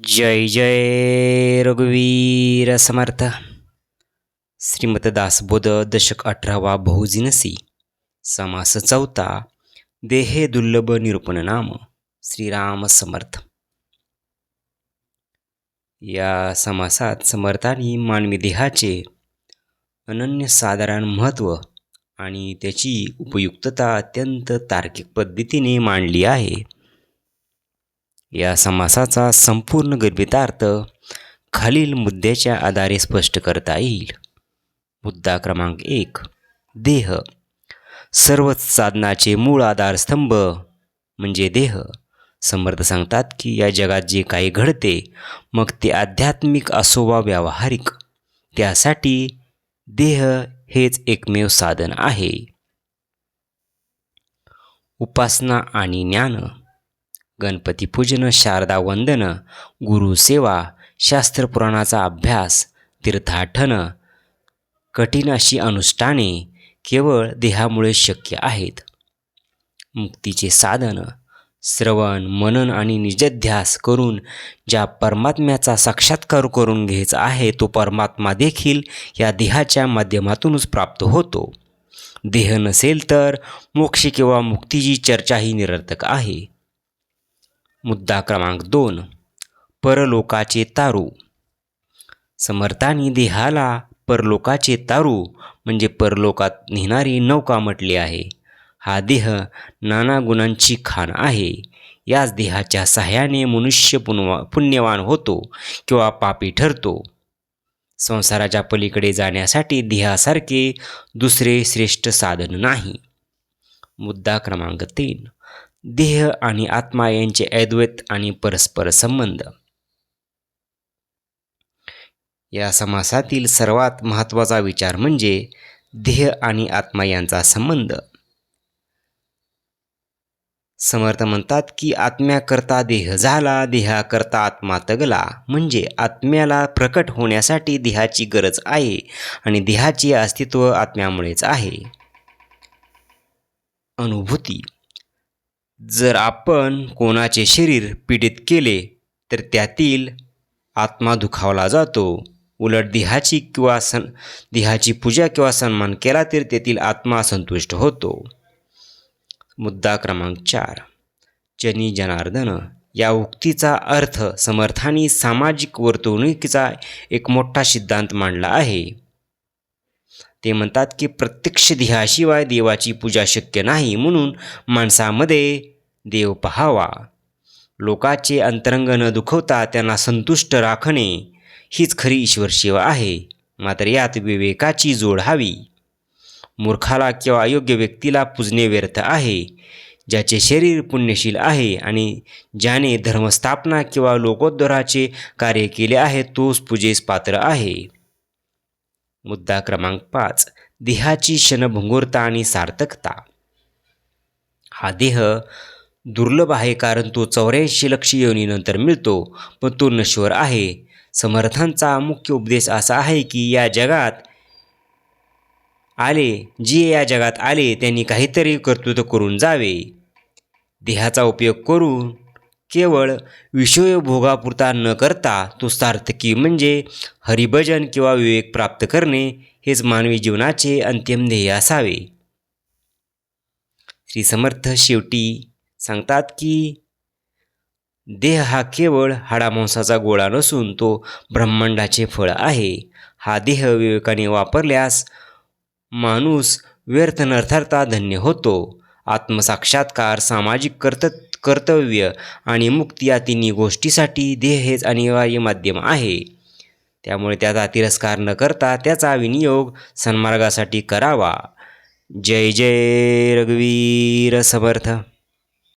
जय जय रघुवीर समर्थ. श्रीमद दासबोध दशक 18वा बहुजिनसी. समास चौथा. देहे दुर्लभ निरूपण नाम. श्रीराम समर्थ. या समासात समर्थांनी मानवी देहाचे अनन्यसाधारण महत्त्व आणि त्याची उपयुक्तता अत्यंत तार्किक पद्धतीने मांडली आहे. या समासाचा संपूर्ण गर्भितार्थ खालील मुद्द्याच्या आधारे स्पष्ट करता येईल. मुद्दा क्रमांक 1. देह. सर्व साधनाचे मूळ आधारस्तंभ म्हणजे देह. समर्थ सांगतात की या जगात जे काही घडते, मग ते आध्यात्मिक असो वा व्यावहारिक, त्यासाठी देह हेच एकमेव साधन आहे. उपासना आणि ज्ञान. गणपतीपूजन, शारदा वंदन, गुरुसेवा, शास्त्रपुराणाचा अभ्यास, तीर्थाटन, कठीण अशी अनुष्ठाने केवळ देहामुळे शक्य आहेत. मुक्तीचे साधन. श्रवण, मनन आणि निजध्यास करून ज्या परमात्म्याचा साक्षात्कार करून घ्यायचा आहे, तो परमात्मा देखील या देहाच्या माध्यमातूनच प्राप्त होतो. देह नसेल तर मोक्ष किंवा मुक्तीची चर्चाही निरर्थक आहे. मुद्दा क्रमांक 2. परलोकाचे तारू. समर्थांनी देहाला परलोकाचे तारू म्हणजे परलोकात नेणारी नौका म्हटले आहे. हा देह नाना गुणांची खाण आहे. याच देहाच्या सहाय्याने मनुष्य पुण्यवान होतो किंवा पापी ठरतो. संसाराच्या पलीकडे जाण्यासाठी देहासारखे दुसरे श्रेष्ठ साधन नाही. मुद्दा क्रमांक 3. देह आणि आत्मा यांचे अद्वैत आणि परस्पर संबंध. या समासातील सर्वात महत्त्वाचा विचार म्हणजे देह आणि आत्मा यांचा संबंध. समर्थ म्हणतात की आत्म्याकरता देह झाला, देहाकरता आत्मा तगला. म्हणजे आत्म्याला प्रकट होण्यासाठी देहाची गरज आहे आणि देहाचे अस्तित्व आत्म्यामुळेच आहे. अनुभूती. जर आपण कोणाचे शरीर पीडित केले तर त्यातील आत्मा दुखावला जातो. उलट देहाची पूजा किंवा सन्मान केला तर तेथील आत्मा संतुष्ट होतो. मुद्दा क्रमांक 4. जनी जनार्दन. या उक्तीचा अर्थ समर्थांनी सामाजिक वर्तणुकीचा एक मोठा सिद्धांत मांडला आहे. ते म्हणतात की प्रत्यक्ष देहाशिवाय देवाची पूजा शक्य नाही, म्हणून माणसामध्ये देव पहावा. लोकाचे अंतरंग न दुखवता त्यांना संतुष्ट राखणे हीच खरी ईश्वर सेवा आहे. मात्र यात विवेकाची जोड हवी. मूर्खाला किंवा अयोग्य व्यक्तीला पूजणे व्यर्थ आहे. ज्याचे शरीर पुण्यशील आहे आणि ज्याने धर्मस्थापना किंवा लोकोद्धाराचे कार्य केले आहे, तोच पूजेस पात्र आहे. मुद्दा क्रमांक 5. देहाची क्षणभंगुरता आणि सार्थकता. हा देह दुर्लभ आहे कारण तो 84 लक्ष योनीनंतर मिळतो, पण तो नश्वर आहे. समर्थांचा मुख्य उपदेश असा आहे की जे या जगात आले त्यांनी काहीतरी कर्तृत्व करून जावे. देहाचा उपयोग करून केवळ विषयभोगापुरता न करता तो सार्थकी म्हणजे हरिभजन किंवा विवेक प्राप्त करणे हेच मानवी जीवनाचे अंतिम ध्येय असावे. श्री समर्थ शेवटी सांगतात की देह हा केवळ हाडामांसाचा गोळा नसून तो ब्रह्मांडाचे फळ आहे. हा देह विवेकाने वापरल्यास माणूस व्यर्थ न ठरता धन्य होतो. आत्मसाक्षात्कार, सामाजिक कर्तव्य आणि मुक्ती या तिन्ही गोष्टीसाठी देह हेच अनिवार्य माध्यम आहे. त्यामुळे त्याचा तिरस्कार न करता त्याचा विनियोग सन्मार्गासाठी करावा. जय जय रघुवीर समर्थ.